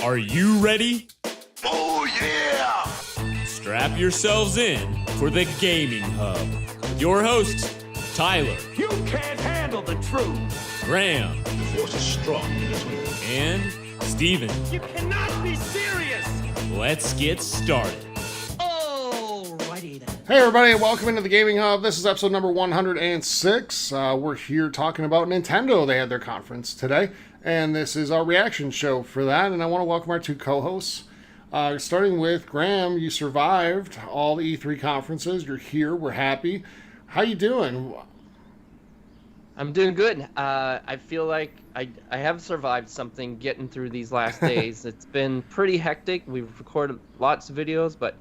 Are you ready? Oh, yeah! Strap yourselves in for the Gaming Hub. With your hosts, Tyler. You can't handle the truth! Graham. The force is strong in this way. And Steven. You cannot be serious! Let's get started. Alrighty then. Hey everybody, welcome into the Gaming Hub. This is episode number 106. We're here talking about Nintendo. They had their conference today, and this is our reaction show for that. And I want to welcome our two co-hosts. Starting with Graham, you survived all the E3 conferences. You're here. We're happy. How you doing? I'm doing good. I feel like I have survived something getting through these last days. It's been pretty hectic. We've recorded lots of videos, but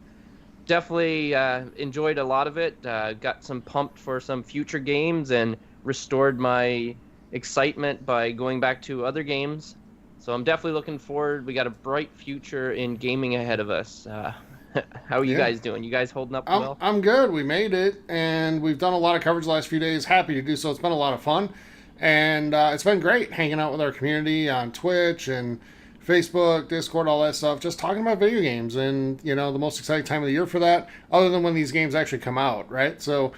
definitely enjoyed a lot of it. Got some pumped for some future games and restored my excitement by going back to other games. So I'm definitely looking forward. We got a bright future in gaming ahead of us. How are you guys doing? You guys holding up well? I'm good. We made it, and we've done a lot of coverage the last few days. Happy to do so. It's been a lot of fun, and it's been great hanging out with our community on Twitch and Facebook, Discord, all that stuff, just talking about video games and, you know, the most exciting time of the year for that, other than when these games actually come out, right? So,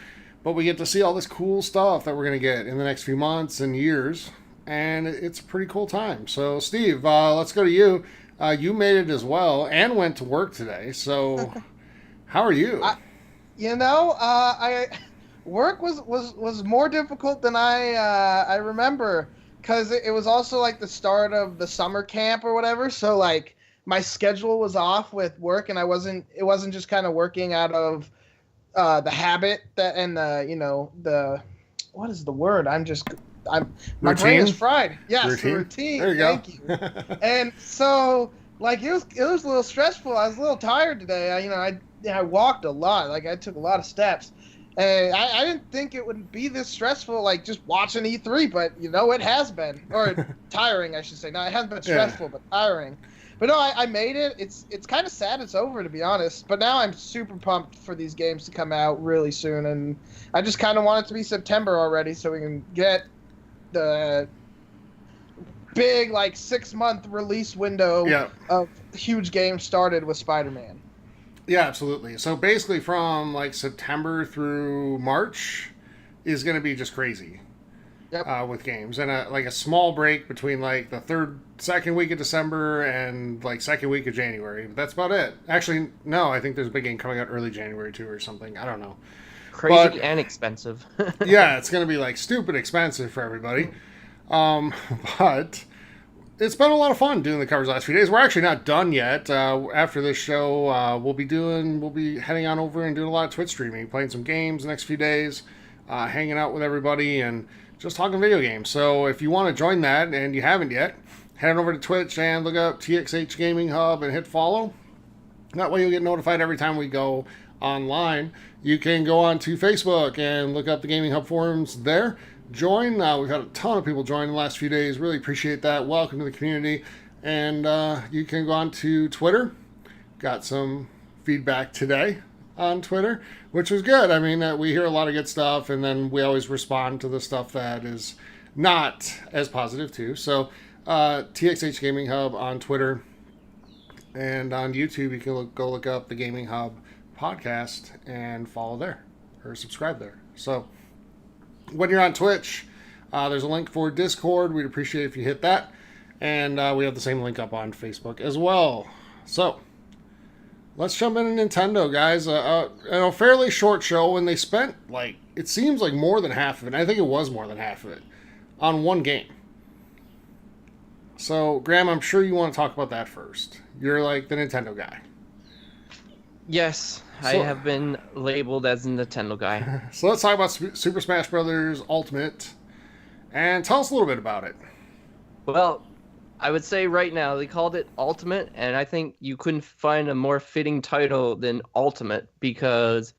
but we get to see all this cool stuff that we're going to get in the next few months and years, and it's a pretty cool time. So, Steve, let's go to you. You made it as well and went to work today. So, how are you? Work was more difficult than I remember, because it was also like the start of the summer camp or whatever. So like my schedule was off with work, and it wasn't just kind of working out of the habit that and the what is the word? My brain is fried. Yes, routine. There you go. Thank you. And so like it was a little stressful. I was a little tired today. I walked a lot. Like I took a lot of steps. And I didn't think it would be this stressful, like just watching E3, but it has been, or tiring, I should say. No, it hasn't been stressful, but tiring. But no, I made it. It's kind of sad it's over, to be honest. But now I'm super pumped for these games to come out really soon, and I just kind of want it to be September already, so we can get the big 6-month release window of huge games started with Spider-Man. Yeah, absolutely. So basically from September through March is going to be just crazy with games. And a small break between the second week of December and second week of January. But that's about it. Actually, no, I think there's a big game coming out early January too or something. I don't know. Crazy and expensive. Yeah, it's going to be stupid expensive for everybody. But it's been a lot of fun doing the covers the last few days. We're actually not done yet. After this show, we'll be heading on over and doing a lot of Twitch streaming, playing some games the next few days, hanging out with everybody, and just talking video games. So if you want to join that and you haven't yet, head on over to Twitch and look up TXH Gaming Hub and hit follow. That way you'll get notified every time we go online. You can go on to Facebook and look up the Gaming Hub forums there. Join. We've had a ton of people join in the last few days. Really appreciate that. Welcome to the community. And you can go on to Twitter. Got some feedback today on Twitter, which was good. I mean, we hear a lot of good stuff, and then we always respond to the stuff that is not as positive too. So TXH Gaming Hub on Twitter, and on YouTube, you can go look up the Gaming Hub podcast and follow there or subscribe there. So when you're on Twitch, there's a link for Discord. We'd appreciate if you hit that. And we have the same link up on Facebook as well. So, let's jump into Nintendo, guys. A fairly short show, and they spent, it seems like more than half of it. I think it was more than half of it on one game. So, Graham, I'm sure you want to talk about that first. You're, the Nintendo guy. Yes. I have been labeled as a Nintendo guy. So let's talk about Super Smash Bros. Ultimate, and tell us a little bit about it. Well, I would say right now they called it Ultimate, and I think you couldn't find a more fitting title than Ultimate, because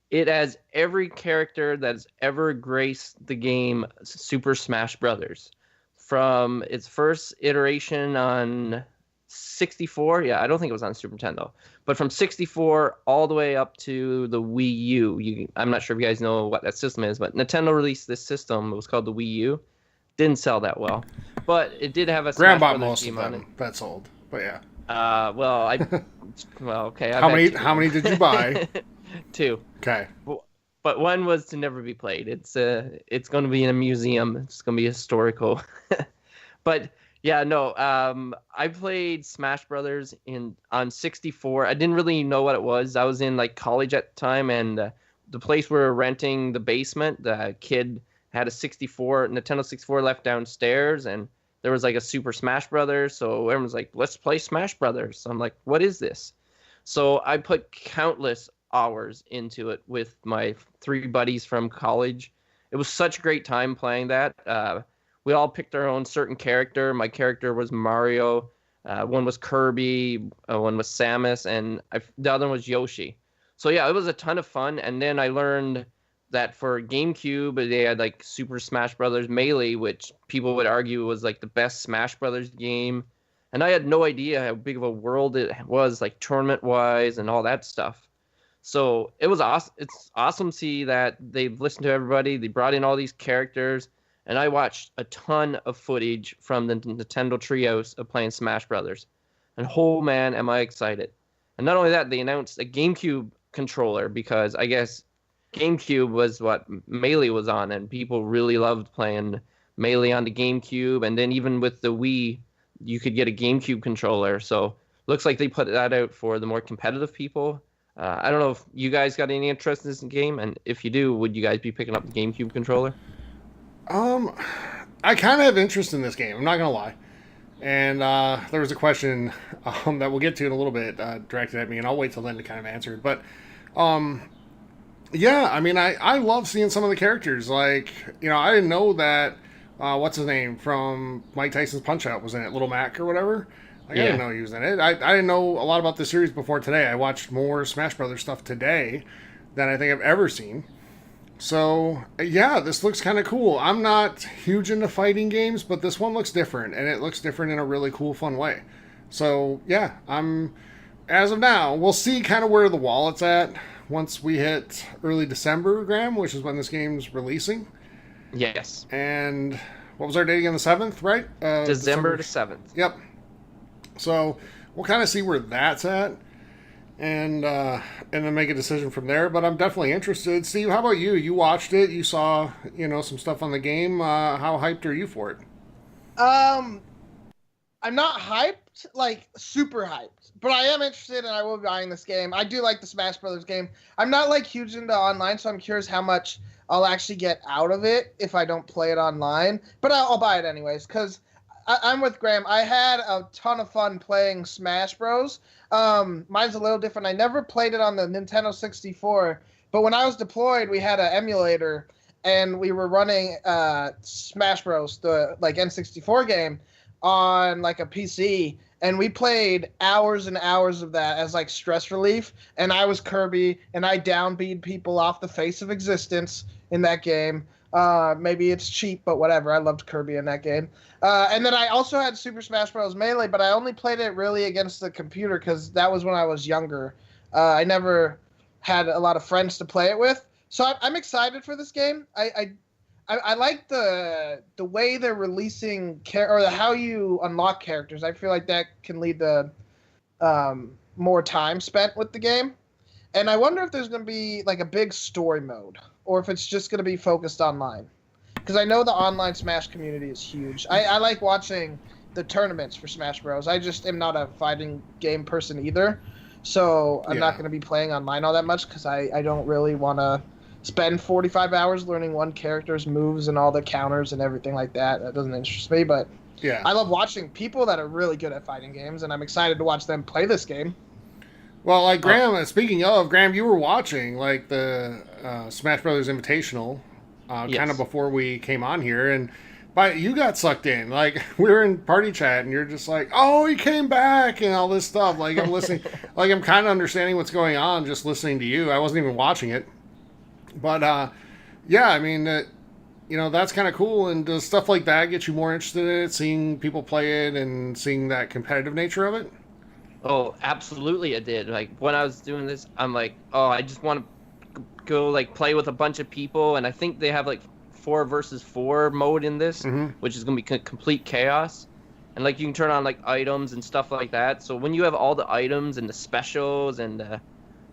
it has every character that's ever graced the game Super Smash Bros. From its first iteration on 64, I don't think it was on Super Nintendo, but from 64 all the way up to the Wii U. I'm not sure if you guys know what that system is, but Nintendo released this system. It was called the Wii U. Didn't sell that well, but it did have a Graham Smash bought Brothers most game of on them. it. That sold, but yeah. Okay. How many did you buy? 2. Okay. But one was to never be played. It's going to be in a museum. It's going to be historical. But yeah, no. I played Smash Brothers on 64. I didn't really know what it was. I was in like college at the time, and the place we were renting, the basement, the kid had a Nintendo 64 left downstairs, and there was like a Super Smash Brothers. So everyone's like, "Let's play Smash Brothers." So I'm like, "What is this?" So I put countless hours into it with my 3 buddies from college. It was such a great time playing that. We all picked our own certain character. My character was Mario. One was Kirby. One was Samus, and the other one was Yoshi. So yeah, it was a ton of fun. And then I learned that for GameCube, they had like Super Smash Brothers Melee, which people would argue was like the best Smash Brothers game. And I had no idea how big of a world it was, like tournament-wise and all that stuff. So it was awesome. It's awesome to see that they've listened to everybody. They brought in all these characters, and I watched a ton of footage from the Nintendo Treehouse of playing Smash Brothers. And oh man, am I excited! And not only that, they announced a GameCube controller, because I guess GameCube was what Melee was on, and people really loved playing Melee on the GameCube. And then even with the Wii, you could get a GameCube controller. So looks like they put that out for the more competitive people. I don't know if you guys got any interest in this game, and if you do, would you guys be picking up the GameCube controller? I kind of have interest in this game. I'm not gonna lie. And there was a question that we'll get to in a little bit directed at me, and I'll wait till then to kind of answer it. But yeah, I mean, I love seeing some of the characters. Like, I didn't know that what's his name from Mike Tyson's Punch-Out was in it, Little Mac or whatever. Like, I didn't know he was in it. I didn't know a lot about the series before today. I watched more Smash Brothers stuff today than I think I've ever seen. So, yeah, this looks kind of cool. I'm not huge into fighting games, but this one looks different, and it looks different in a really cool, fun way. So, yeah, as of now, we'll see kind of where the wallet's at once we hit early December, Graham, which is when this game's releasing. Yes. And what was our date again? The 7th, right? December the 7th. Yep. So we'll kind of see where that's at, and then make a decision from there. But I'm definitely interested. Steve, how about you? You watched it. You saw some stuff on the game. How hyped are you for it? I'm not hyped, like super hyped, but I am interested, and I will be buying this game. I do like the Smash Brothers game. I'm not like huge into online, so I'm curious how much I'll actually get out of it if I don't play it online. But I'll buy it anyways, because I'm with Graham. I had a ton of fun playing Smash Bros. Mine's a little different. I never played it on the Nintendo 64, but when I was deployed, we had an emulator, and we were running Smash Bros, the like N64 game, on like a PC, and we played hours and hours of that as like stress relief. And I was Kirby, and I downbeat people off the face of existence in that game. Maybe it's cheap, but whatever. I loved Kirby in that game. And then I also had Super Smash Bros. Melee, but I only played it really against the computer because that was when I was younger. I never had a lot of friends to play it with. So I'm excited for this game. I like the way they're releasing or how you unlock characters. I feel like that can lead to more time spent with the game. And I wonder if there's going to be like a big story mode, or if it's just going to be focused online. Because I know the online Smash community is huge. I like watching the tournaments for Smash Bros. I just am not a fighting game person either. So I'm not going to be playing online all that much, because I don't really want to spend 45 hours learning one character's moves and all the counters and everything like that. That doesn't interest me, but yeah, I love watching people that are really good at fighting games, and I'm excited to watch them play this game. Well, like Graham, speaking of, Graham, you were watching like the Smash Brothers Invitational kind of before we came on here, but you got sucked in. Like, we were in party chat, and you're just like, "Oh, he came back," and all this stuff. Like, I'm listening, like I'm kind of understanding what's going on just listening to you. I wasn't even watching it, but yeah, I mean, that's kind of cool. And does stuff like that get you more interested in it, seeing people play it and seeing that competitive nature of it? Oh, absolutely it did. Like, when I was doing this, I'm like, oh, I just want to go, like, play with a bunch of people. And I think they have, like, 4 versus 4 mode in this, which is going to be complete chaos. and like you can turn on like items and stuff like that. So when you have all the items and the specials and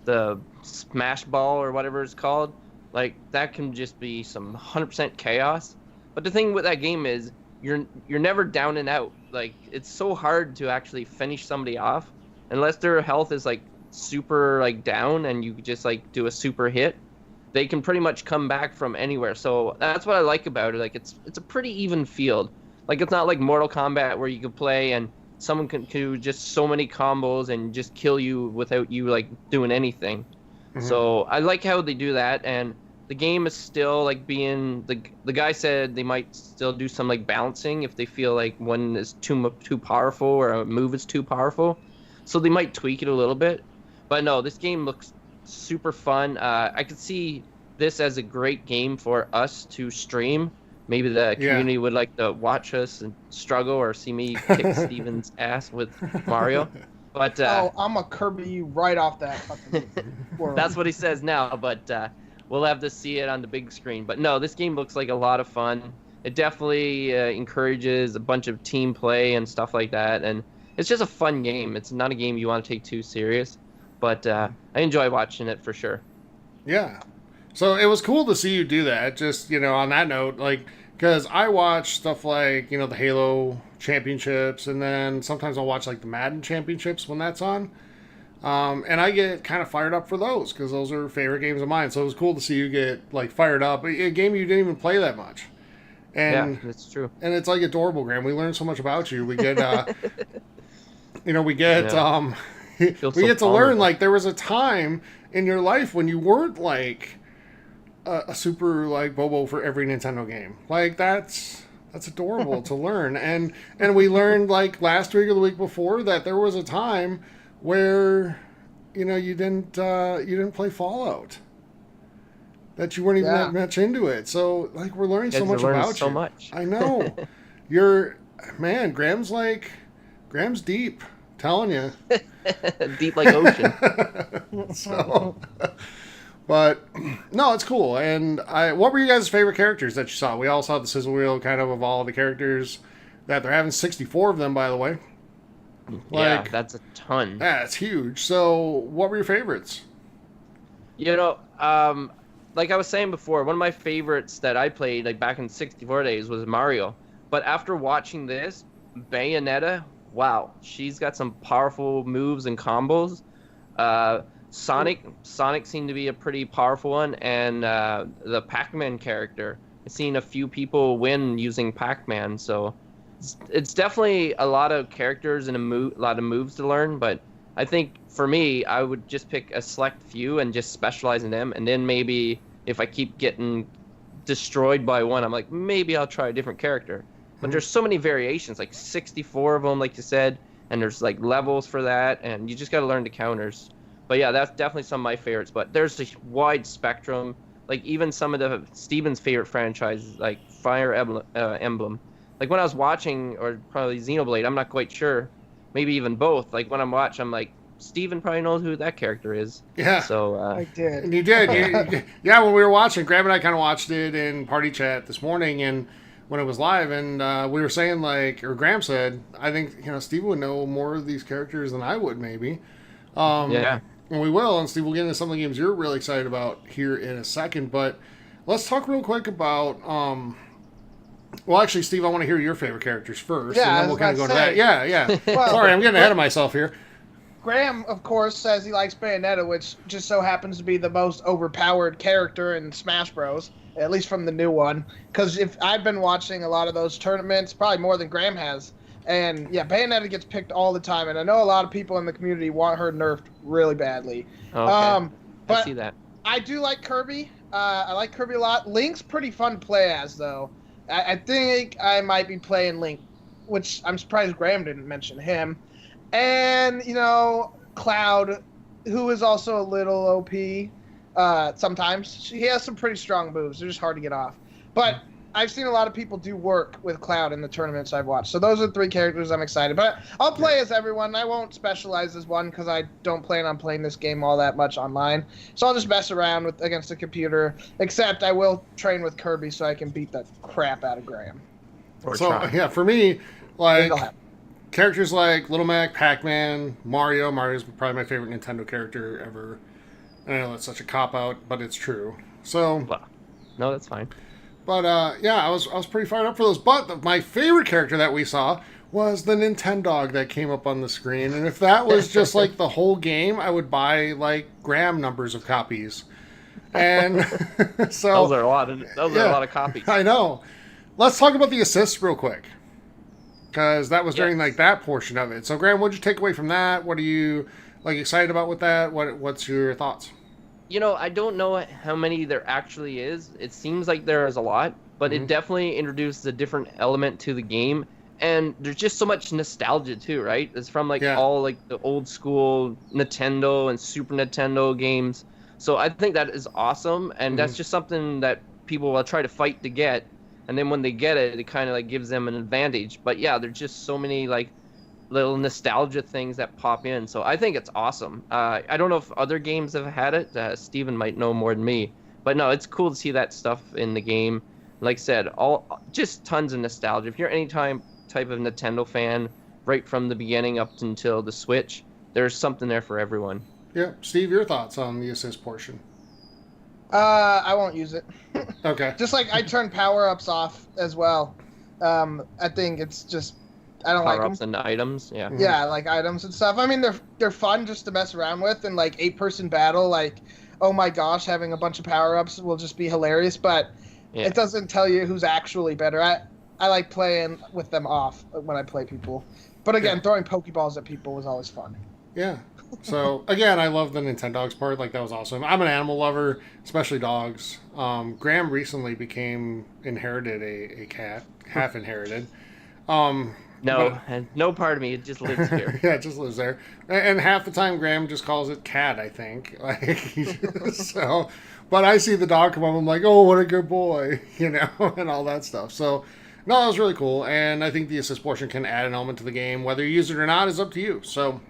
the smash ball or whatever it's called, like that can just be some 100% chaos. But the thing with that game is you're never down and out. Like it's so hard to actually finish somebody off unless their health is like super like down and you just like do a super hit. They can pretty much come back from anywhere. So that's what I like about it. Like it's a pretty even field. Like it's not like Mortal Kombat where you can play and someone can do just so many combos and just kill you without you like doing anything. So I like how they do that, and the game is still like being the guy said they might still do some like balancing if they feel like one is too powerful or a move is too powerful. So they might tweak it a little bit. But no, this game looks super fun. I could see this as a great game for us to stream. Maybe the community would like to watch us and struggle or see me kick Steven's ass with Mario. But I'm gonna Kirby you right off that fucking world. That's what he says now, but we'll have to see it on the big screen. But no, this game looks like a lot of fun. It definitely encourages a bunch of team play and stuff like that, and it's just a fun game. It's not a game you want to take too serious, but I enjoy watching it for sure. Yeah. So it was cool to see you do that. Just, on that note, like, because I watch stuff like, the Halo championships, and then sometimes I'll watch like the Madden championships when that's on. And I get kind of fired up for those because those are favorite games of mine. So it was cool to see you get like fired up. A game you didn't even play that much. And, yeah, that's true. And it's like adorable, Graham. We learn so much about you. We get, we get to learn like there was a time in your life when you weren't like a super like Bobo for every Nintendo game. Like that's adorable to learn. And we learned like last week or the week before that there was a time where you didn't play Fallout. That you weren't even that much into it. So like we're learning so much about you. So much. I know. Graham's deep. Telling you. Deep like ocean. So but no, it's cool. And what were you guys' favorite characters that you saw? We all saw the sizzle reel kind of all the characters that they're having 64 of them, by the way. Yeah, that's a ton. Yeah, it's huge. So what were your favorites? Like I was saying before, one of my favorites that I played like back in 64 days was Mario. But after watching this, Bayonetta, wow, she's got some powerful moves and combos. Sonic seemed to be a pretty powerful one, and the Pac-Man character. I've seen a few people win using Pac-Man, so it's definitely a lot of characters and a lot of moves to learn. But I think for me, I would just pick a select few and just specialize in them, and then maybe if I keep getting destroyed by one, I'm like, maybe I'll try a different character. But there's so many variations, like 64 of them, like you said, and there's like levels for that, and you just got to learn the counters. But yeah, that's definitely some of my favorites. But there's a wide spectrum, like even some of the Steven's favorite franchises, like Fire Emblem. Like when I was watching, or probably Xenoblade, I'm not quite sure, maybe even both. Like when I'm watching, I'm like, Steven probably knows who that character is. Yeah. So I did. And you did. Yeah, when we were watching, Graham and I kind of watched it in party chat this morning, and when it was live, and we were saying or Graham said, I think Steve would know more of these characters than I would maybe. yeah. And we will, and Steve, we'll get into some of the games you're really excited about here in a second. But let's talk real quick about. Well, actually, Steve, I want to hear your favorite characters first, Yeah, and then we'll kind of go to that. Yeah. Well, Sorry, I'm getting ahead of myself here. Graham, of course, says he likes Bayonetta, which just so happens to be the most overpowered character in Smash Bros. At least from the new one. Because if I've been watching a lot of those tournaments, probably more than Graham has. And yeah, Bayonetta gets picked all the time, and I know a lot of people in the community want her nerfed really badly. Okay. But I see that. I do like Kirby. I like Kirby a lot. Link's pretty fun to play as, though. I think I might be playing Link, which I'm surprised Graham didn't mention him. And, Cloud, who is also a little OP sometimes. He has some pretty strong moves. They're just hard to get off. But I've seen a lot of people do work with Cloud in the tournaments I've watched. So those are 3 characters I'm excited. But I'll play as everyone. I won't specialize as one because I don't plan on playing this game all that much online. So I'll just mess around against the computer. Except I will train with Kirby so I can beat the crap out of Graham. So yeah, for me, like characters like Little Mac, Pac-Man, Mario. Mario's probably my favorite Nintendo character ever. I know that's such a cop-out, but it's true. So, Well, no, that's fine. but yeah, I was pretty fired up for those. But my favorite character that we saw was the Nintendog that came up on the screen. And if that was just like the whole game, I would buy like gram numbers of copies. And so Those are a lot of copies. I know. Let's talk about the assists real quick, because that was during Yes. like that portion of it. So, Graham, what'd you take away from that? What are you like excited about with that? What's your thoughts? I don't know how many there actually is. It seems like there is a lot, but it definitely introduces a different element to the game. And there's just so much nostalgia too, right? It's from all like the old school Nintendo and Super Nintendo games. So I think that is awesome, and that's just something that people will try to fight to get. And then when they get it, it kind of like gives them an advantage. But yeah, there's just so many like little nostalgia things that pop in. So I think it's awesome. I don't know if other games have had it. Steven might know more than me. But no, it's cool to see that stuff in the game. Like I said, just tons of nostalgia. If you're any type of Nintendo fan, right from the beginning up until the Switch, there's something there for everyone. Yeah, Steve, your thoughts on the assist portion? I won't use it. Okay. Just like I turn power-ups off as well. I think it's just I don't like them. Power-ups and items, yeah. Yeah, like items and stuff. I mean, they're fun just to mess around with, and like 8-person battle, like oh my gosh, having a bunch of power-ups will just be hilarious. But it doesn't tell you who's actually better. I like playing with them off when I play people. But again, throwing Pokeballs at people was always fun. Yeah. So again, I love the Nintendogs part. Like that was awesome. I'm an animal lover, especially dogs. Graham recently inherited a cat, half inherited. No part of me. It just lives here. Yeah, it just lives there. And half the time, Graham just calls it cat. I think. Like so, but I see the dog come up. I'm like, oh, what a good boy, and all that stuff. So. No, that was really cool, and I think the assist portion can add an element to the game. Whether you use it or not is up to you. So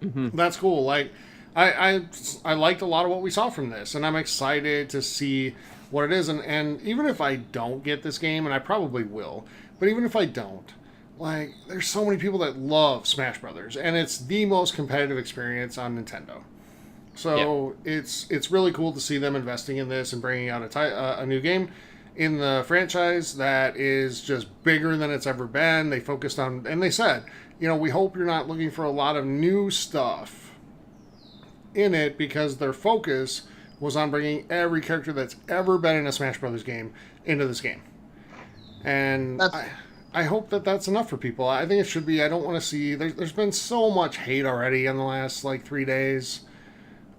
that's cool. Like, I liked a lot of what we saw from this, and I'm excited to see what it is. And even if I don't get this game, and I probably will, but even if I don't, like, there's so many people that love Smash Brothers, and it's the most competitive experience on Nintendo. So it's really cool to see them investing in this and bringing out a new game in the franchise that is just bigger than it's ever been. They focused on, and they said, we hope you're not looking for a lot of new stuff in it, because their focus was on bringing every character that's ever been in a Smash Brothers game into this game. And I hope that that's enough for people. I think it should be. I don't want to see, there's been so much hate already in the last 3 days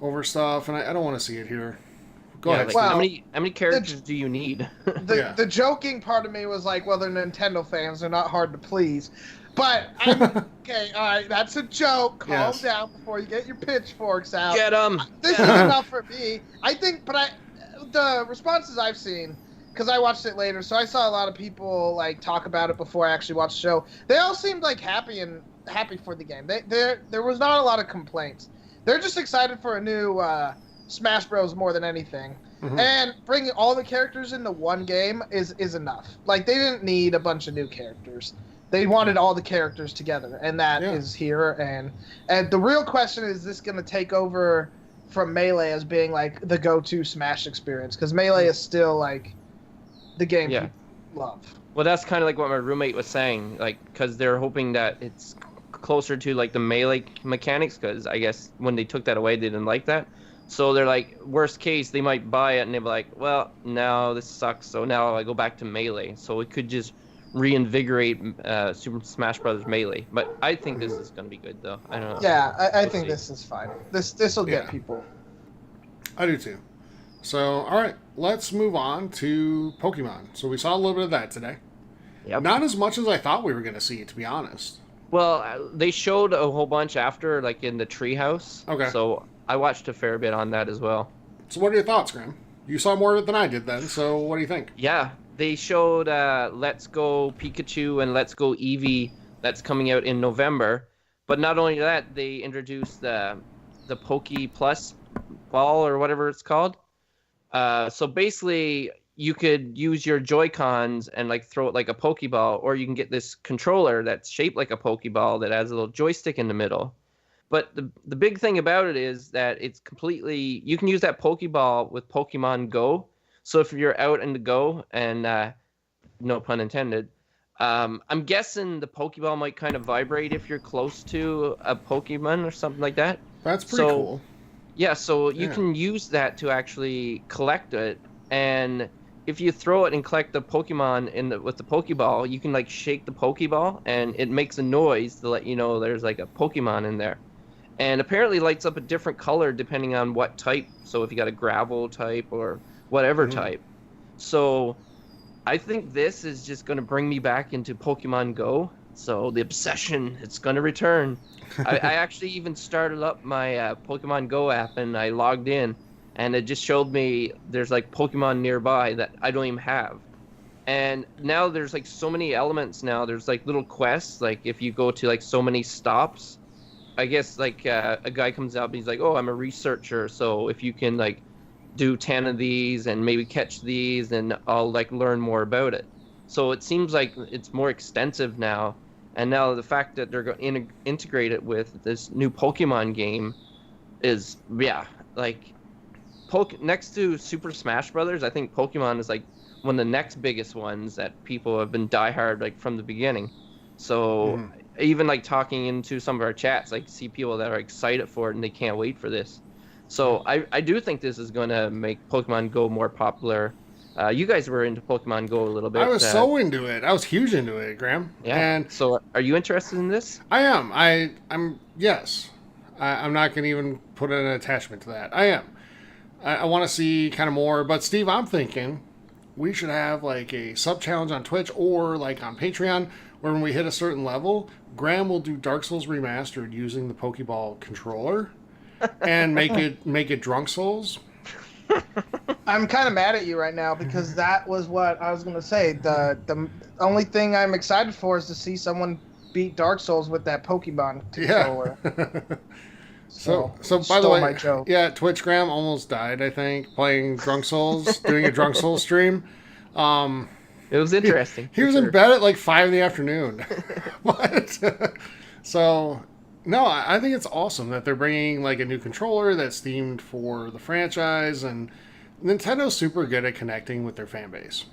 over stuff, and I don't want to see it here. Go ahead. How many characters do you need? The joking part of me was like, well, they're Nintendo fans. They're not hard to please. But, okay, all right, that's a joke. Calm down before you get your pitchforks out. Get them. This is enough for me. I think, the responses I've seen, because I watched it later, so I saw a lot of people, talk about it before I actually watched the show. They all seemed, happy for the game. There was not a lot of complaints. They're just excited for a new, Smash Bros. More than anything. And bringing all the characters into one game is enough. They didn't need a bunch of new characters. They wanted all the characters together, and that is here. And the real question is this going to take over from Melee as being, the go-to Smash experience? Because Melee is still, the game people love. Well, that's kind of like what my roommate was saying, because they're hoping that it's closer to, the Melee mechanics, because I guess when they took that away, they didn't like that. So they're worst case, they might buy it and they'll be like, well, now this sucks, so now I go back to Melee. So it could just reinvigorate Super Smash Bros. Melee. But I think this is going to be good, though. I don't know. Yeah, I think this is fine. This will get people. I do too. So, all right, let's move on to Pokemon. So we saw a little bit of that today. Yep. Not as much as I thought we were going to see, to be honest. Well, they showed a whole bunch after, in the treehouse. Okay. So I watched a fair bit on that as well. So what are your thoughts, Graham? You saw more of it than I did then, so what do you think? Yeah, they showed Let's Go Pikachu and Let's Go Eevee that's coming out in November. But not only that, they introduced the Poke Plus ball or whatever it's called. So basically, you could use your Joy-Cons and like throw it like a Pokeball, or you can get this controller that's shaped like a Pokeball that has a little joystick in the middle. But the big thing about it is that it's completely, you can use that Pokeball with Pokemon Go. So if you're out in the Go, and no pun intended, I'm guessing the Pokeball might kind of vibrate if you're close to a Pokemon or something like that. That's pretty cool. Yeah, so you can use that to actually collect it, and if you throw it and collect the Pokemon with the Pokeball, you can like shake the Pokeball, and it makes a noise to let you know there's like a Pokemon in there. And apparently lights up a different color depending on what type. So if you got a gravel type or whatever type. So I think this is just going to bring me back into Pokemon Go. So the obsession, it's going to return. I actually even started up my Pokemon Go app, and I logged in, and it just showed me there's like Pokemon nearby that I don't even have. And now there's like so many elements now. There's like little quests, like if you go to like so many stops, I guess like a guy comes out and he's like, oh, I'm a researcher, so if you can like do 10 of these and maybe catch these, then I'll like learn more about it. So it seems like it's more extensive now, and now the fact that they're going to integrate it with this new Pokemon game is, like next to Super Smash Brothers, I think Pokemon is like one of the next biggest ones that people have been diehard like from the beginning. So even like talking into some of our chats, like see people that are excited for it and they can't wait for this. So I do think this is going to make Pokemon Go more popular. You guys were into Pokemon Go a little bit. I was so into it. I was huge into it, Graham. Yeah. And so are you interested in this? I am. Yes. I'm not going to even put an attachment to that. I am. I want to see kind of more. But Steve, I'm thinking we should have like a sub challenge on Twitch or like on Patreon, where when we hit a certain level, Graham will do Dark Souls Remastered using the Pokeball controller and make it Drunk Souls. I'm kind of mad at you right now because that was what I was going to say. The only thing I'm excited for is to see someone beat Dark Souls with that Pokemon controller. Yeah. So by the way, joke. Yeah, Twitch Graham almost died, I think, playing Drunk Souls, doing a Drunk Souls stream. It was interesting. He was in bed at like 5 in the afternoon. What? So, no, I think it's awesome that they're bringing like a new controller that's themed for the franchise, and Nintendo's super good at connecting with their fan base.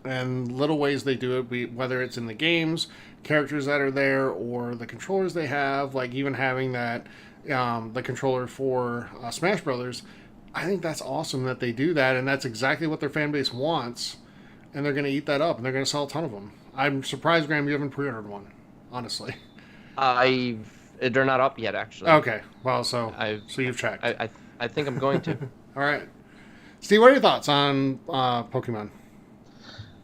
And little ways they do it, whether it's in the games, characters that are there, or the controllers they have, like even having that, the controller for Smash Brothers. I think that's awesome that they do that, and that's exactly what their fan base wants, and they're going to eat that up, and they're going to sell a ton of them. I'm surprised, Graham, you haven't pre-ordered one, honestly. They're not up yet, actually. Okay, well, so you've checked. I think I'm going to. All right. Steve, what are your thoughts on Pokemon?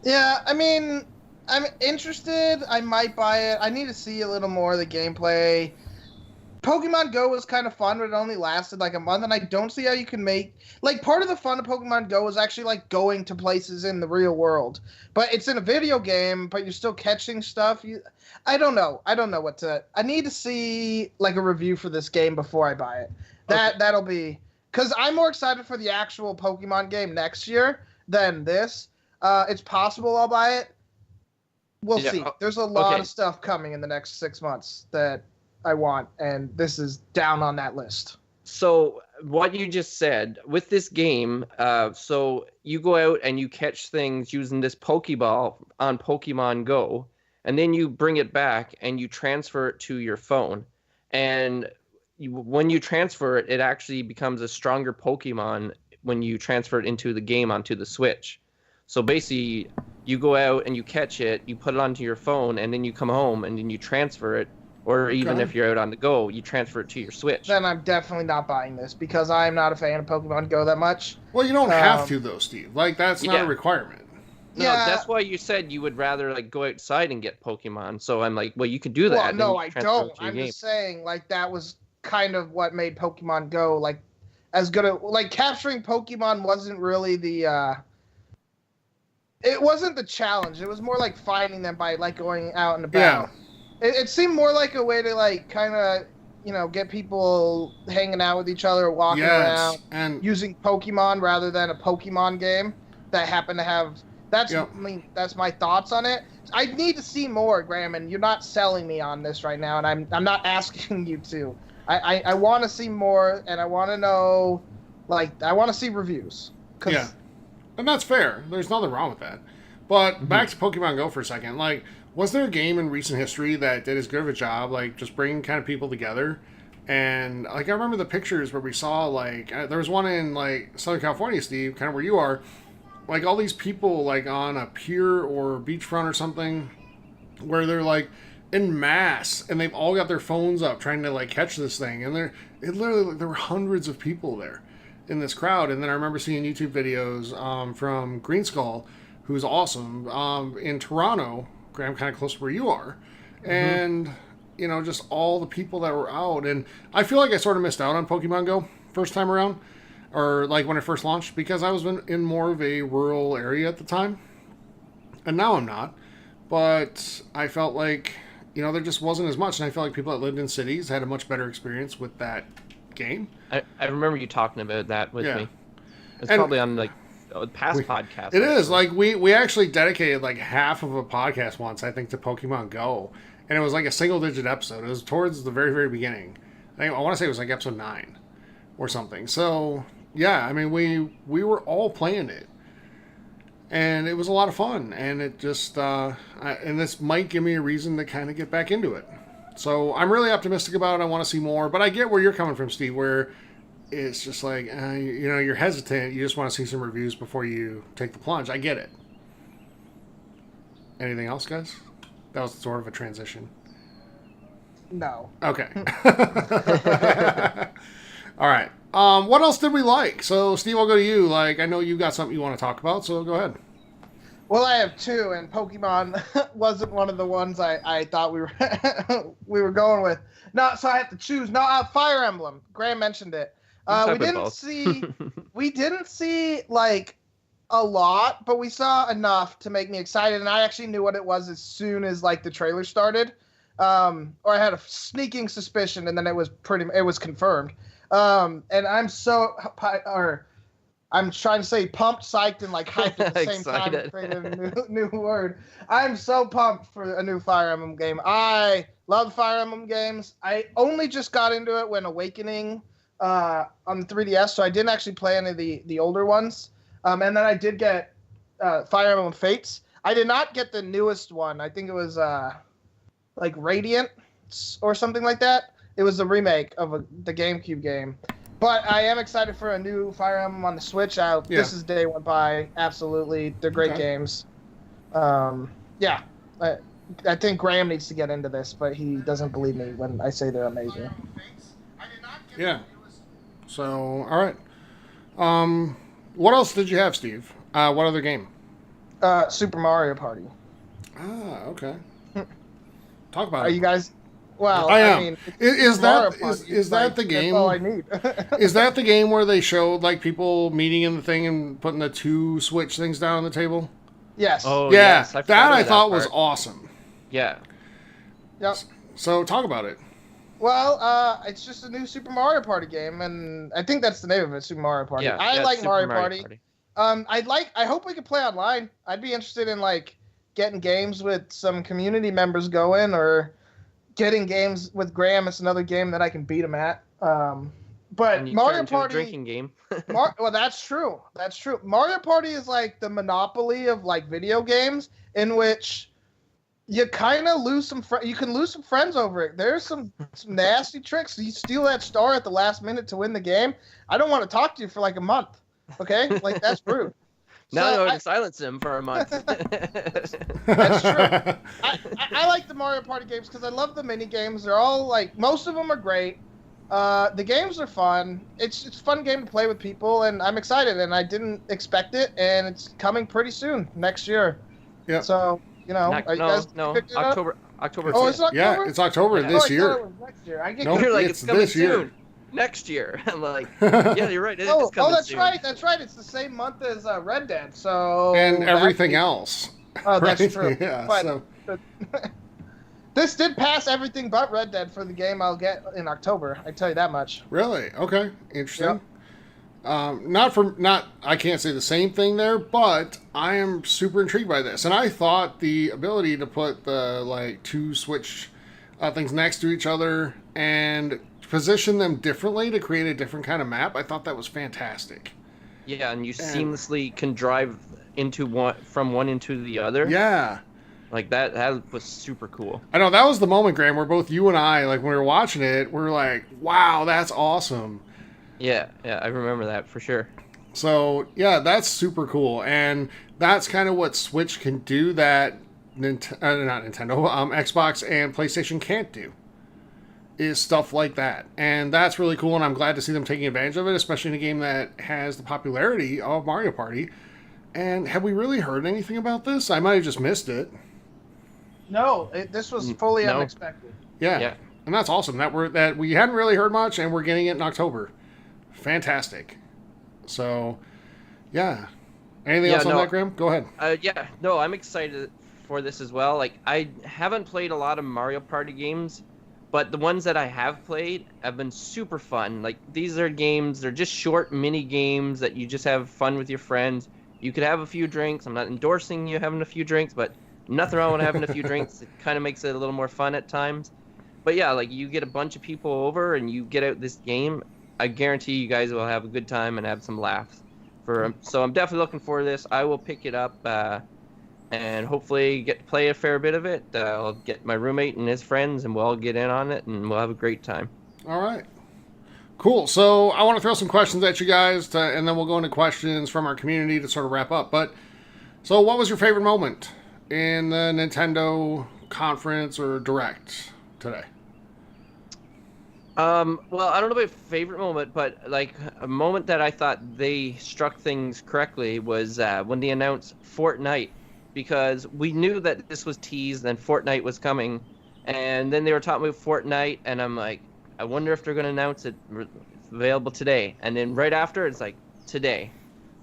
Yeah, I mean, I'm interested. I might buy it. I need to see a little more of the gameplay. Pokemon Go was kind of fun, but it only lasted like a month, and I don't see how you can make... Like, part of the fun of Pokemon Go is actually, like, going to places in the real world. But it's in a video game, but you're still catching stuff. I don't know. I don't know what to... I need to see, like, a review for this game before I buy it. That'll be... Because I'm more excited for the actual Pokemon game next year than this. It's possible I'll buy it. We'll see. There's a lot of stuff coming in the next 6 months that I want, and this is down on that list. So what you just said with this game, so you go out and you catch things using this Pokeball on Pokemon Go, and then you bring it back and you transfer it to your phone. And when you transfer it, it actually becomes a stronger Pokemon when you transfer it into the game onto the Switch. So basically, you go out and you catch it, you put it onto your phone, and then you come home and then you transfer it. Or even if you're out on the go, you transfer it to your Switch. Then I'm definitely not buying this because I'm not a fan of Pokemon Go that much. Well, you don't have to, though, Steve. Like, that's not a requirement. No, that's why you said you would rather like go outside and get Pokemon. So I'm like, well, you could do that. Well, no, I don't. I'm just saying, like, that was kind of what made Pokemon Go, like, as good a... Like, capturing Pokemon wasn't really the... It wasn't the challenge. It was more like finding them by, like, going out and about. Yeah. It seemed more like a way to, like, kind of, you know, get people hanging out with each other, walking around, and using Pokemon rather than a Pokemon game. that happen to have. That's Yep. I mean, that's my thoughts on it. I need to see more, Graham, and you're not selling me on this right now, and I'm not asking you to. I want to see more, and I want to know, like, I want to see reviews. Yeah, and that's fair. There's nothing wrong with that. But back to Pokemon Go for a second. Like, was there a game in recent history that did as good of a job, like, just bringing kind of people together? And, like, I remember the pictures where we saw, like, there was one in, like, Southern California, Steve, kind of where you are, like, all these people, like, on a pier or beachfront or something, where they're, like, in mass, and they've all got their phones up trying to, like, catch this thing. And it literally, like, there were hundreds of people there in this crowd. And then I remember seeing YouTube videos from Green Skull, who's awesome, in Toronto, Graham, kind of close to where you are. And, you know, just all the people that were out. And I feel like I sort of missed out on Pokemon Go first time around, or like when it first launched, because I was in more of a rural area at the time. And now I'm not. But I felt like, you know, there just wasn't as much. And I felt like people that lived in cities had a much better experience with that game. I remember you talking about that with me. It's And- probably on like past podcasts. It is. Like, we actually dedicated like half of a podcast once, I think, to Pokemon Go. And it was like a single-digit episode. It was towards the very, very beginning. I want to say it was like episode 9 or something. So, yeah, I mean, we were all playing it. And it was a lot of fun. And it just, and this might give me a reason to kind of get back into it. So I'm really optimistic about it. I want to see more. But I get where you're coming from, Steve, where it's just like, you know, you're hesitant. You just want to see some reviews before you take the plunge. I get it. Anything else, guys? That was sort of a transition. No. Okay. All right. What else did we like? So, Steve, I'll go to you. Like, I know you got something you want to talk about, so go ahead. Well, I have two, and Pokemon wasn't one of the ones I thought we were we were going with. No, so I have to choose. No, Fire Emblem. Graham mentioned it. We didn't see like a lot, but we saw enough to make me excited, and I actually knew what it was as soon as like the trailer started, or I had a sneaking suspicion, and then it was confirmed. And I'm trying to say pumped, psyched, and like hyped at the same time. To create a new word. I'm so pumped for a new Fire Emblem game. I love Fire Emblem games. I only just got into it when Awakening on the 3DS, so I didn't actually play any of the older ones. And then I did get Fire Emblem Fates. I did not get the newest one. I think it was like Radiant or something like that. It was the remake of the GameCube game. But I am excited for a new Fire Emblem on the Switch. This is day one by. Absolutely. They're great games. Yeah. I think Graham needs to get into this, but he doesn't believe me when I say they're amazing. Yeah. So, all right. What else did you have, Steve? What other game? Super Mario Party. Ah, okay. Talk about Are it. you guys... Well, I am. I mean, Is Mario that Party. is that the game? That's all I need. Is that the game where they showed like people meeting in the thing and putting the 2 Switch things down on the table? Yes. Oh, yeah, yes, that I thought part. was awesome. Yeah. Yep. So talk about it. Well, it's just a new Super Mario Party game, and I think that's the name of it, Super Mario Party. Yeah, I like Super Mario Party. I hope we could play online. I'd be interested in like getting games with some community members going, or getting games with Graham. It's another game that I can beat him at. But And you Mario turn into Party, a drinking game. well, that's true. That's true. Mario Party is like the monopoly of like video games, in which you kind of lose some. You can lose some friends over it. There's some nasty tricks. You steal that star at the last minute to win the game. I don't want to talk to you for like a month. Okay, like that's rude. Now So I would silence him for a month. That's true. I like the Mario Party games because I love the mini games. They're all like, most of them are great. The games are fun. It's a fun game to play with people, and I'm excited. And I didn't expect it, and it's coming pretty soon next year. Yeah. So are you guys picked it up? October. Oh, it's October. Yeah, it's October Yeah. this I thought year. it was next year. I get No, confused. You're like, it's it's coming this year. soon. Next year. I'm like, yeah, you're right. It is coming that's soon. right. That's right. It's the same month as Red Dead. So And everything else. Oh, that's right? true. Yeah. But So this did pass everything but Red Dead for the game I'll get in October. I tell you that much. really, okay, interesting. I can't say the same thing there, but I am super intrigued by this. And I thought the ability to put the like two Switch things next to each other and position them differently to create a different kind of map, I thought that was fantastic. Yeah, and you seamlessly can drive from one into the other. Yeah. Like that was super cool. I know that was the moment, Graham, where both you and I, like when we were watching it, we were like, wow, that's awesome. Yeah, I remember that for sure. So, yeah, that's super cool. And that's kind of what Switch can do that Xbox and PlayStation can't do. Is stuff like that. And that's really cool, and I'm glad to see them taking advantage of it, especially in a game that has the popularity of Mario Party. And have we really heard anything about this? I might have just missed it. No, this was fully unexpected. Yeah. And that's awesome. That we hadn't really heard much, and we're getting it in October. Fantastic. So, yeah. Anything else on that, Graham? Go ahead. I'm excited for this as well. Like, I haven't played a lot of Mario Party games, but the ones that I have played have been super fun. Like, these are games, they're just short mini games that you just have fun with your friends. You could have a few drinks. I'm not endorsing you having a few drinks, but nothing wrong with having a few drinks. It kind of makes it a little more fun at times. But yeah, like you get a bunch of people over and you get out this game, I guarantee you guys will have a good time and have some laughs. So I'm definitely looking for this. I will pick it up and hopefully get to play a fair bit of it. I'll get my roommate and his friends and we'll all get in on it and we'll have a great time. All right. Cool. So I want to throw some questions at you guys, and then we'll go into questions from our community to sort of wrap up. So what was your favorite moment in the Nintendo conference or direct today? Well, I don't know about favorite moment, but like a moment that I thought they struck things correctly was when they announced Fortnite, because we knew that this was teased and Fortnite was coming, and then they were talking about Fortnite, and I'm like, I wonder if they're going to announce it available today. And then right after, it's like, today.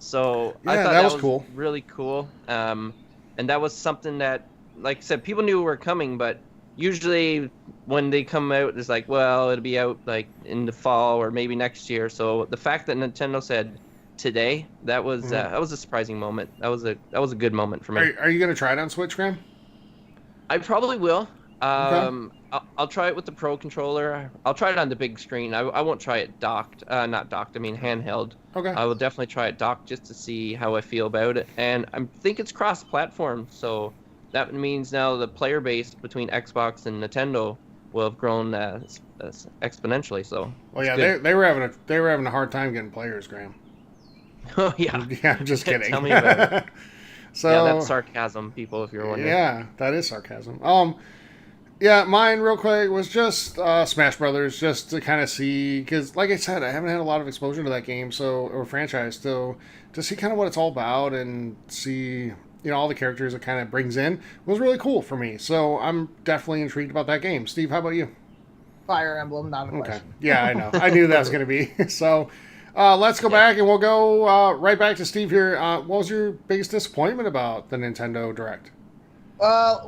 So I thought that was cool. Really cool. And that was something that, like I said, people knew were coming, but usually when they come out, it's like, well, it'll be out like in the fall or maybe next year. So the fact that Nintendo said today, that was a surprising moment. That was a good moment for me. Are you going to try it on Switch, Graham? I probably will. Okay. I'll try it with the Pro controller. I'll try it on the big screen. I won't try it docked. Not docked, I mean handheld. Okay. I will definitely try it docked just to see how I feel about it. And I think it's cross-platform, so that means now the player base between Xbox and Nintendo will have grown exponentially. So. Well, yeah, they were having a hard time getting players, Graham. Oh yeah. Yeah, I'm just kidding. Tell me about it. So, yeah, that's sarcasm, people, if you're wondering. Yeah, that is sarcasm. Yeah, mine real quick was just Smash Brothers, just to kind of see, because like I said, I haven't had a lot of exposure to that game, or franchise, so to see kind of what it's all about and see, all the characters it kind of brings in was really cool for me. So I'm definitely intrigued about that game. Steve, how about you? Fire Emblem, not a question. Yeah, I know. I knew that was going to be. So let's go back and we'll go right back to Steve here. What was your biggest disappointment about the Nintendo Direct?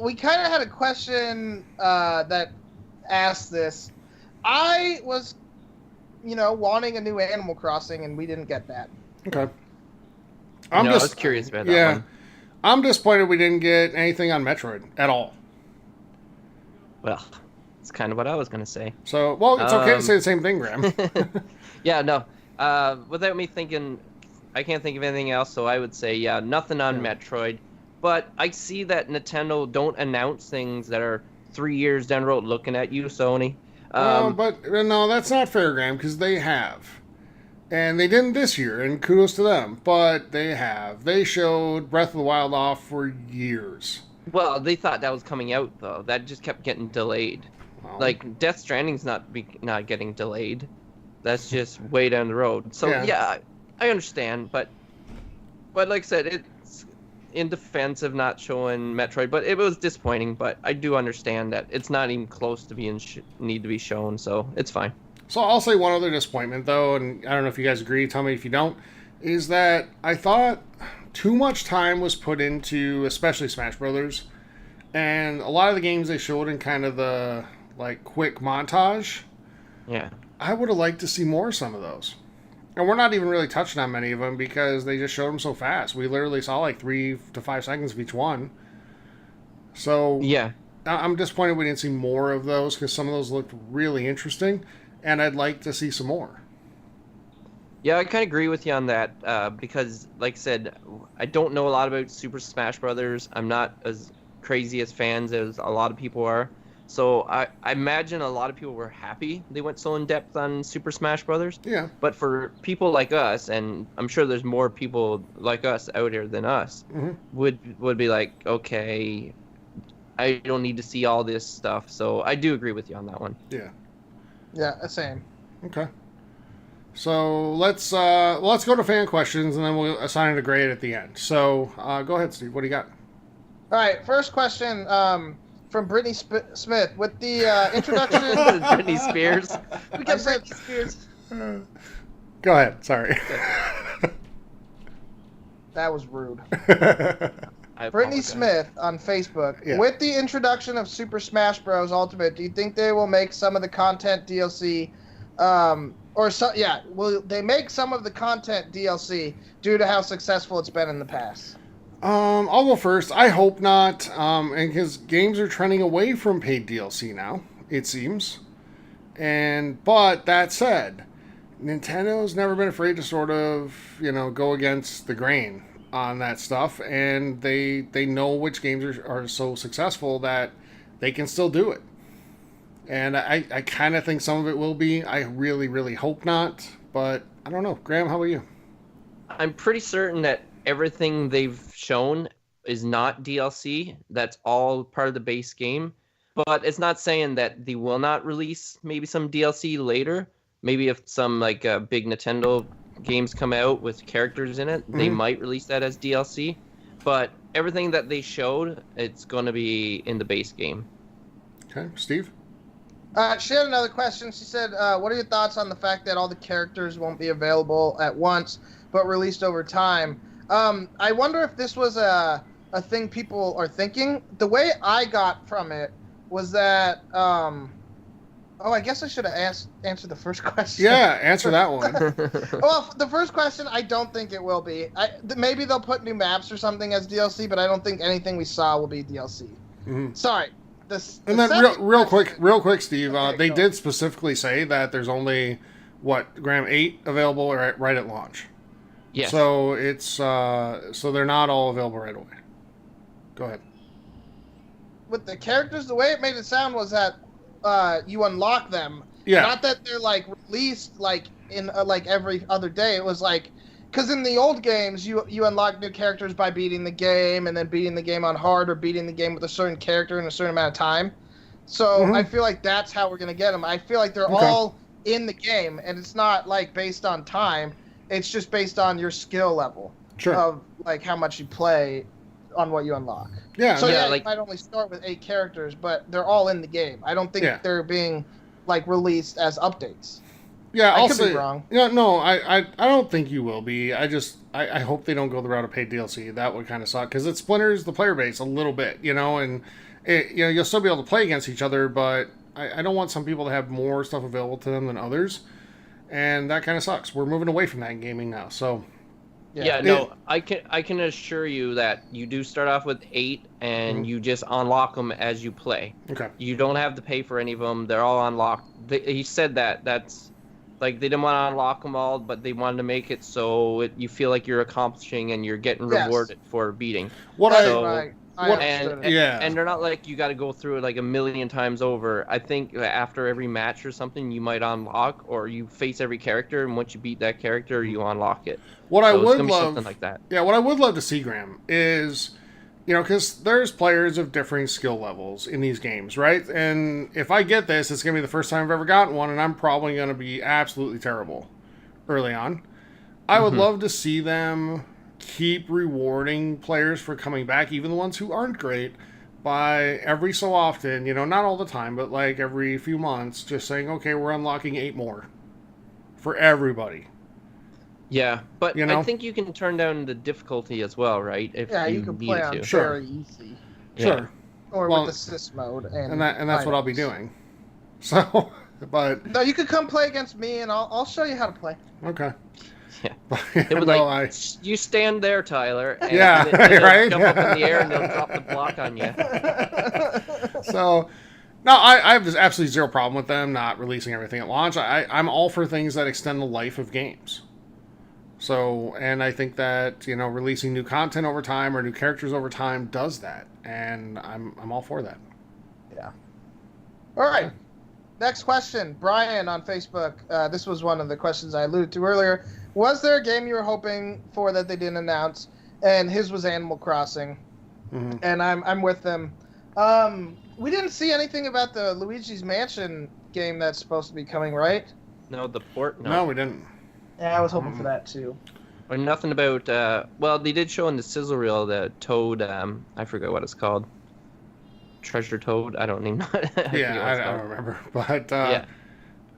We kind of had a question that asked this. I was, wanting a new Animal Crossing, and we didn't get that. Okay. I was curious about that one. I'm disappointed we didn't get anything on Metroid at all. Well, it's kind of what I was going to say. So, well, it's okay to say the same thing, Graham. Yeah, no. Without me thinking, I can't think of anything else, so I would say, nothing on Metroid. But I see that Nintendo don't announce things that are 3 years down the road looking at you, Sony. But no, that's not fair, Graham, because they have. And they didn't this year, and kudos to them. But they have. They showed Breath of the Wild off for years. Well, they thought that was coming out, though. That just kept getting delayed. Well, Like, Death Stranding's not getting delayed. That's just way down the road. So, yeah I understand. But like I said, it's in defense of not showing Metroid. But it was disappointing. But I do understand that it's not even close to being need to be shown. So, it's fine. So I'll say one other disappointment, though, and I don't know if you guys agree, tell me if you don't, is that I thought too much time was put into, especially Smash Brothers, and a lot of the games they showed in kind of the, quick montage. Yeah. I would have liked to see more of some of those. And we're not even really touching on many of them because they just showed them so fast. We literally saw like 3 to 5 seconds of each one. So Yeah. I'm disappointed we didn't see more of those because some of those looked really interesting, and I'd like to see some more. Yeah, I kind of agree with you on that because, like I said, I don't know a lot about Super Smash Brothers. I'm not as crazy as fans as a lot of people are. So I imagine a lot of people were happy they went so in depth on Super Smash Brothers. Yeah. But for people like us, and I'm sure there's more people like us out here than us, would be like, okay, I don't need to see all this stuff. So I do agree with you on that one. Yeah. Yeah, same. Okay. So let's go to fan questions, and then we'll assign it a grade at the end. So go ahead, Steve. What do you got? All right, first question from Brittany Smith. With the introduction... Britney Spears. We got Britney Spears. Go ahead. Sorry. That was rude. I Brittany apologize. Smith on Facebook. Yeah. With the introduction of Super Smash Bros. Ultimate, do you think they will make some of the content DLC, will they make some of the content DLC due to how successful it's been in the past? I'll go first. I hope not, and because games are trending away from paid DLC now, it seems. But that said, Nintendo's never been afraid to sort of, go against the grain on that stuff, and they know which games are so successful that they can still do it. And I kind of think some of it will be. I really, really hope not, but I don't know. Graham, how about you? I'm pretty certain that everything they've shown is not DLC. That's all part of the base game. But it's not saying that they will not release maybe some DLC later. Maybe if some big Nintendo games come out with characters in it, they might release that as DLC. But everything that they showed, it's going to be in the base game. Okay, Steve? She had another question. She said, what are your thoughts on the fact that all the characters won't be available at once, but released over time? I wonder if this was a thing people are thinking. The way I got from it was that... I guess I should have answered the first question. Yeah, answer that one. Well, the first question, I don't think it will be. Maybe they'll put new maps or something as DLC, but I don't think anything we saw will be DLC. Sorry. And then real quick, Steve, Okay, they go. did specifically say that there's only, Graham, 8 available right at launch. Yes. So it's so they're not all available right away. Go ahead. With the characters, the way it made it sound was that you unlock them. Yeah. Not that they're released in every other day. It was because in the old games you unlock new characters by beating the game and then beating the game on hard or beating the game with a certain character in a certain amount of time. So I feel like that's how we're gonna get them. I feel like they're all in the game, and it's not based on time. It's just based on your skill level of how much you play on what you unlock. Yeah. So Yeah, you might only start with 8 characters, but they're all in the game. I don't think they're being released as updates. Yeah, I I'll could say, be wrong. Yeah, no, I don't think you will be. I hope they don't go the route of paid DLC. That would kind of suck because it splinters the player base a little bit, and you'll still be able to play against each other, but I don't want some people to have more stuff available to them than others, and that kind of sucks. We're moving away from that in gaming now, so. Yeah, no, I can assure you that you do start off with 8, and you just unlock them as you play. Okay. You don't have to pay for any of them. They're all unlocked. He said that's they didn't want to unlock them all, but they wanted to make it so you feel like you're accomplishing and you're getting rewarded for beating. I understood it. And they're not you got to go through it a million times over. I think after every match or something, you might unlock, or you face every character, and once you beat that character, you unlock it. What I it's would gonna be love, something like that. Yeah, what I would love to see, Graham, is, because there's players of differing skill levels in these games, right? And if I get this, it's gonna be the first time I've ever gotten one, and I'm probably gonna be absolutely terrible early on. I would love to see them keep rewarding players for coming back, even the ones who aren't great, by every so often, not all the time, but every few months, just saying, okay, we're unlocking 8 more for everybody. Yeah, but I think you can turn down the difficulty as well, right? If you can play on very easy. Sure. Or with assist mode. And that's what I'll be doing. So, But No, you could come play against me, and I'll show you how to play. okay. Yeah. But, It would no, you stand there, Tyler, and Yeah, they'll right? jump up in the air and they'll drop the block on you. So, no, I have just absolutely zero problem with them not releasing everything at launch. I'm all for things that extend the life of games. So, and I think that, releasing new content over time or new characters over time does that. And I'm all for that. Yeah. All right. Next question. Brian on Facebook. This was one of the questions I alluded to earlier. Was there a game you were hoping for that they didn't announce? And his was Animal Crossing. Mm-hmm. And I'm with them. We didn't see anything about the Luigi's Mansion game that's supposed to be coming, right? No, the port? No, we didn't. Yeah, I was hoping for that too. Or nothing about, well, they did show in the sizzle reel the Toad, I forget what it's called. Treasure Toad? I don't even know. I don't remember. But, yeah.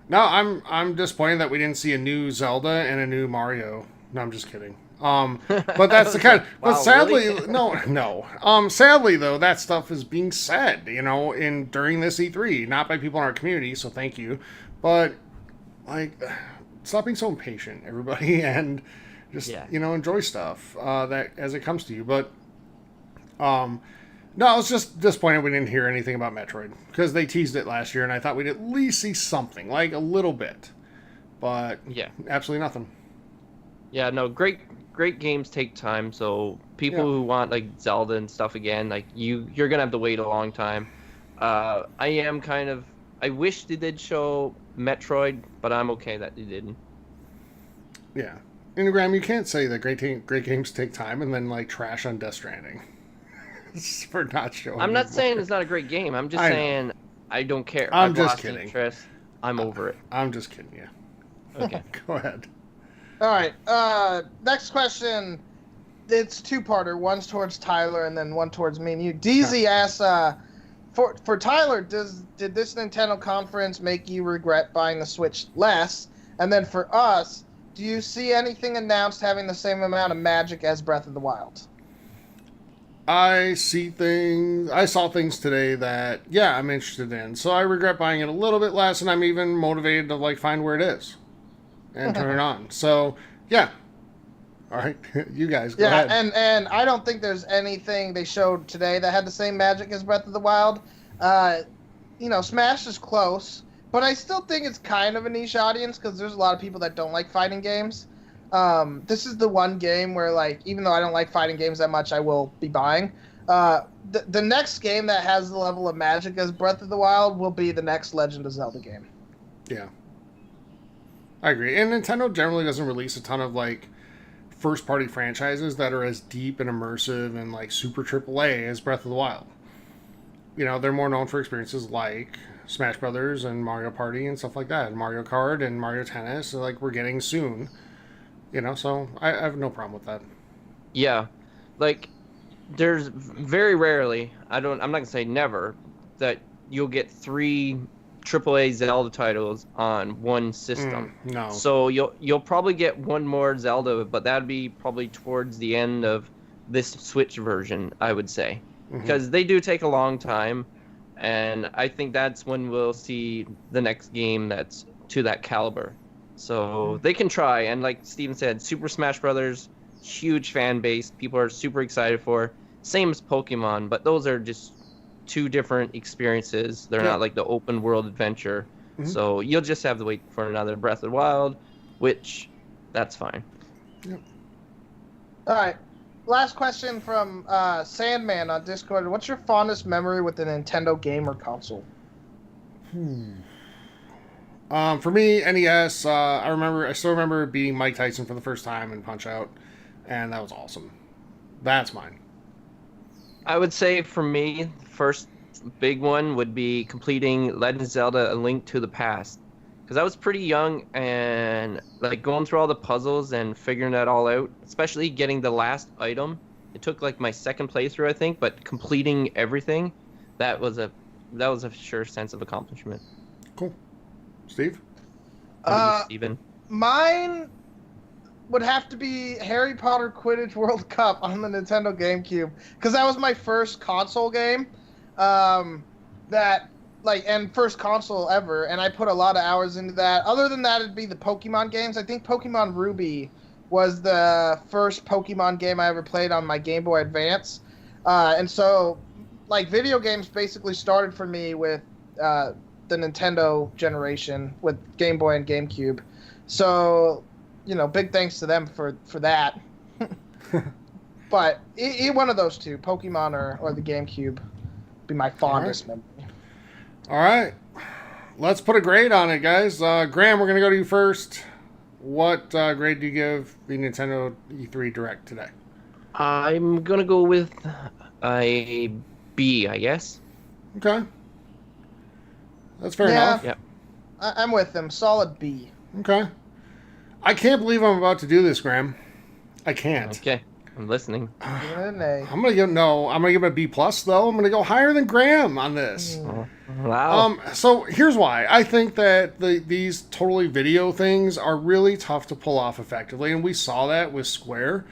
No, I'm disappointed that we didn't see a new Zelda and a new Mario. No, I'm just kidding. But that's the kind. But Wow, sadly, really? no. Sadly though, that stuff is being said, during this E3, not by people in our community. So thank you, but stop being so impatient, everybody, and just enjoy stuff that as it comes to you. But no, I was just disappointed we didn't hear anything about Metroid because they teased it last year, and I thought we'd at least see something, like a little bit. But yeah, absolutely nothing. Yeah, no, great games take time. So people who want like Zelda and stuff again, like you're gonna have to wait a long time. I wish they did show Metroid, but I'm okay that they didn't. Yeah, and Graham, you can't say that great games take time and then trash on Death Stranding. For not showing. I'm not saying it's not a great game. I'm just saying I don't care. I'm I've just lost kidding. Interest. I'm over it. I'm just kidding you. Okay. Go ahead. All right. Next question. It's two-parter. One's towards Tyler, and then one towards me and you. DZ asks, for Tyler, did this Nintendo conference make you regret buying the Switch less? And then for us, do you see anything announced having the same amount of magic as Breath of the Wild? I saw things today that, I'm interested in. So I regret buying it a little bit less, and I'm even motivated to, find where it is and turn it on. So, yeah. All right. You guys, go ahead. And I don't think there's anything they showed today that had the same magic as Breath of the Wild. Smash is close, but I still think it's kind of a niche audience because there's a lot of people that don't like fighting games. This is the one game where, even though I don't like fighting games that much, I will be buying. The next game that has the level of magic as Breath of the Wild will be the next Legend of Zelda game. Yeah. I agree. And Nintendo generally doesn't release a ton of, first-party franchises that are as deep and immersive and, super AAA as Breath of the Wild. They're more known for experiences like Smash Brothers and Mario Party and stuff like that, and Mario Kart and Mario Tennis, so, we're getting soon. So I have no problem with that. Yeah, there's very rarely, I'm not gonna say never, that you'll get 3 AAA Zelda titles on one system. No. So you'll probably get one more Zelda, but that'd be probably towards the end of this Switch version, I would say, because they do take a long time, and I think that's when we'll see the next game that's to that caliber. So they can try, and like Steven said, Super Smash Brothers, huge fan base. People are super excited for. Same as Pokemon, but those are just 2 different experiences. They're not like the open world adventure. So you'll just have to wait for another Breath of the Wild, which that's fine. Yep. All right. Last question from Sandman on Discord. What's your fondest memory with the Nintendo game or console? For me, NES, I still remember beating Mike Tyson for the first time in Punch-Out, and that was awesome. That's mine. I would say for me, the first big one would be completing Legend of Zelda: A Link to the Past, because I was pretty young and going through all the puzzles and figuring that all out, especially getting the last item. It took my second playthrough, I think, but completing everything, that was a sure sense of accomplishment. Cool. Steve? Steven? Mine would have to be Harry Potter Quidditch World Cup on the Nintendo GameCube, because that was my first console game that and first console ever, and I put a lot of hours into that. Other than that, it'd be the Pokemon games. I think Pokemon Ruby was the first Pokemon game I ever played on my Game Boy Advance. And so, like, video games basically started for me with the Nintendo generation with Game Boy and GameCube. So, big thanks to them for that. But one of those two, Pokemon or the GameCube, be my fondest memory. All right. Let's put a grade on it, guys. Graham, we're going to go to you first. What grade do you give the Nintendo E3 Direct today? I'm going to go with a B, I guess. Okay. That's fair enough. Yeah. I'm with them. Solid B. Okay. I can't believe I'm about to do this, Graham. I can't. Okay. I'm listening. Give it an A. I'm gonna give it a B plus though. I'm gonna go higher than Graham on this. Wow. So here's why. I think that these totally video things are really tough to pull off effectively, and we saw that with Square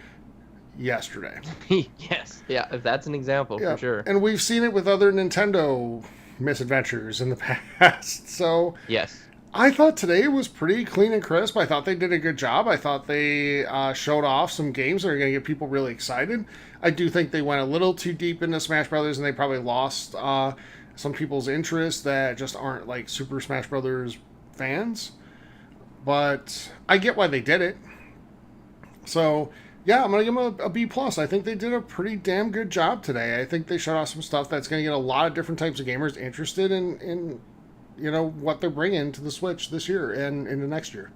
yesterday. Yes. Yeah, if that's an example, for sure. And we've seen it with other Nintendo misadventures in the past. So Yes. I thought today was pretty clean and crisp. I thought they did a good job. I thought they showed off some games that are going to get people really excited. I do think they went a little too deep into Smash Brothers, and they probably lost some people's interest that just aren't like Super Smash Brothers fans. But I get why they did it. So yeah, I'm going to give them a B plus. I think they did a pretty damn good job today. I think they showed off some stuff that's going to get a lot of different types of gamers interested in what they're bringing to the Switch this year and into next year.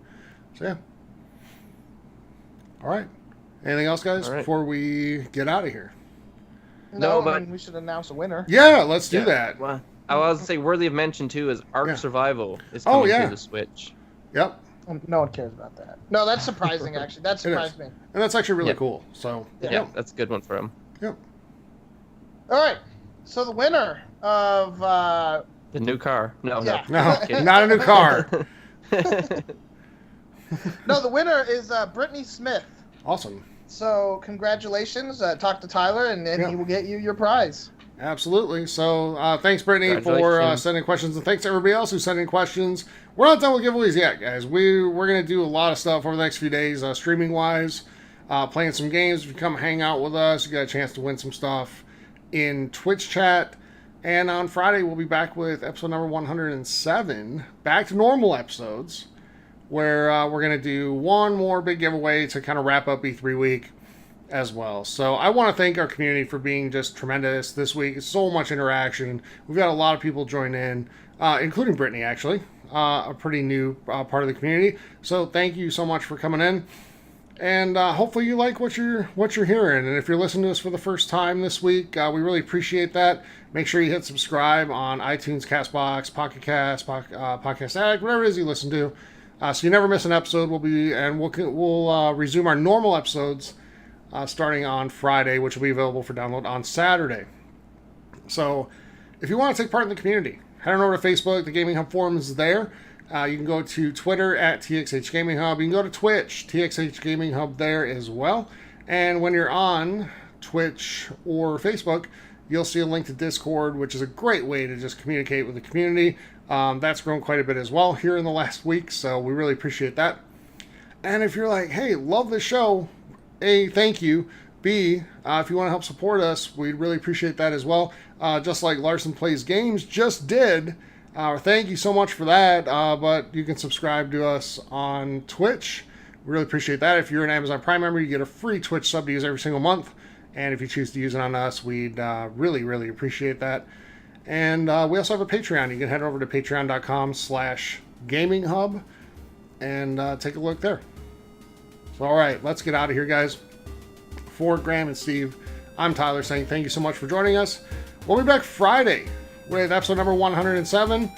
So, yeah. All right. Anything else, guys, before we get out of here? No, but we should announce a winner. Yeah, let's do that. Well, I was going to say, worthy of mention, too, is Ark Survival is coming to the Switch. Yep. No one cares about that. No, that's surprising, actually. That surprised me. And that's actually really cool. So, yeah, that's a good one for him. Yep. All right. So the winner of... the new car. No, Yeah. No, not a new car. No, the winner is Brittany Smith. Awesome. So congratulations. Talk to Tyler, and he will get you your prize. Absolutely. So thanks, Brittany, for sending questions, and thanks to everybody else who's sending questions. We're not done with giveaways yet, guys. We're going to do a lot of stuff over the next few days, streaming-wise, playing some games. If you come hang out with us, you got a chance to win some stuff in Twitch chat. And on Friday, we'll be back with episode number 107, back to normal episodes, where we're going to do one more big giveaway to kind of wrap up E3 week as well. So I want to thank our community for being just tremendous this week. It's so much interaction. We've got a lot of people join in, including Brittany, actually, a pretty new part of the community. So thank you so much for coming in. And hopefully you like what you're hearing. And if you're listening to us for the first time this week, we really appreciate that. Make sure you hit subscribe on iTunes, CastBox, Pocket Cast, Podcast Addict, whatever it is you listen to, so you never miss an episode. We'll resume our normal episodes starting on Friday, which will be available for download on Saturday. So if you want to take part in the community, head on over to Facebook. The Gaming Hub forum is there. You can go to Twitter at TXH Gaming Hub. You can go to Twitch, TXH Gaming Hub there as well. And when you're on Twitch or Facebook, you'll see a link to Discord, which is a great way to just communicate with the community. That's grown quite a bit as well here in the last week, so we really appreciate that. And if you're like, hey, love this show, A, thank you. B, if you want to help support us, we'd really appreciate that as well. Just like Larson Plays Games just did. Thank you so much for that. But you can subscribe to us on Twitch. We really appreciate that. If you're an Amazon Prime member, you get a free Twitch sub to use every single month. And if you choose to use it on us, we'd really, really appreciate that. And we also have a Patreon. You can head over to patreon.com/gaminghub and take a look there. So, all right, let's get out of here, guys. For Graham and Steve, I'm Tyler saying thank you so much for joining us. We'll be back Friday with episode number 107.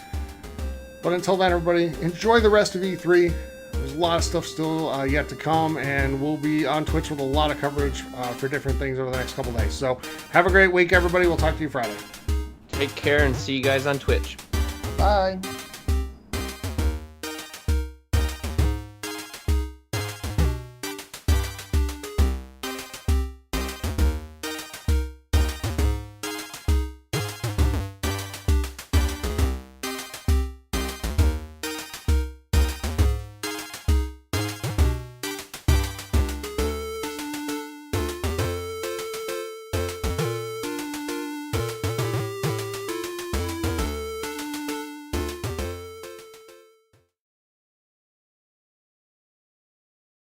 But until then, everybody, enjoy the rest of E3. There's a lot of stuff still yet to come, and we'll be on Twitch with a lot of coverage for different things over the next couple days. So have a great week, everybody. We'll talk to you Friday. Take care and see you guys on Twitch. Bye.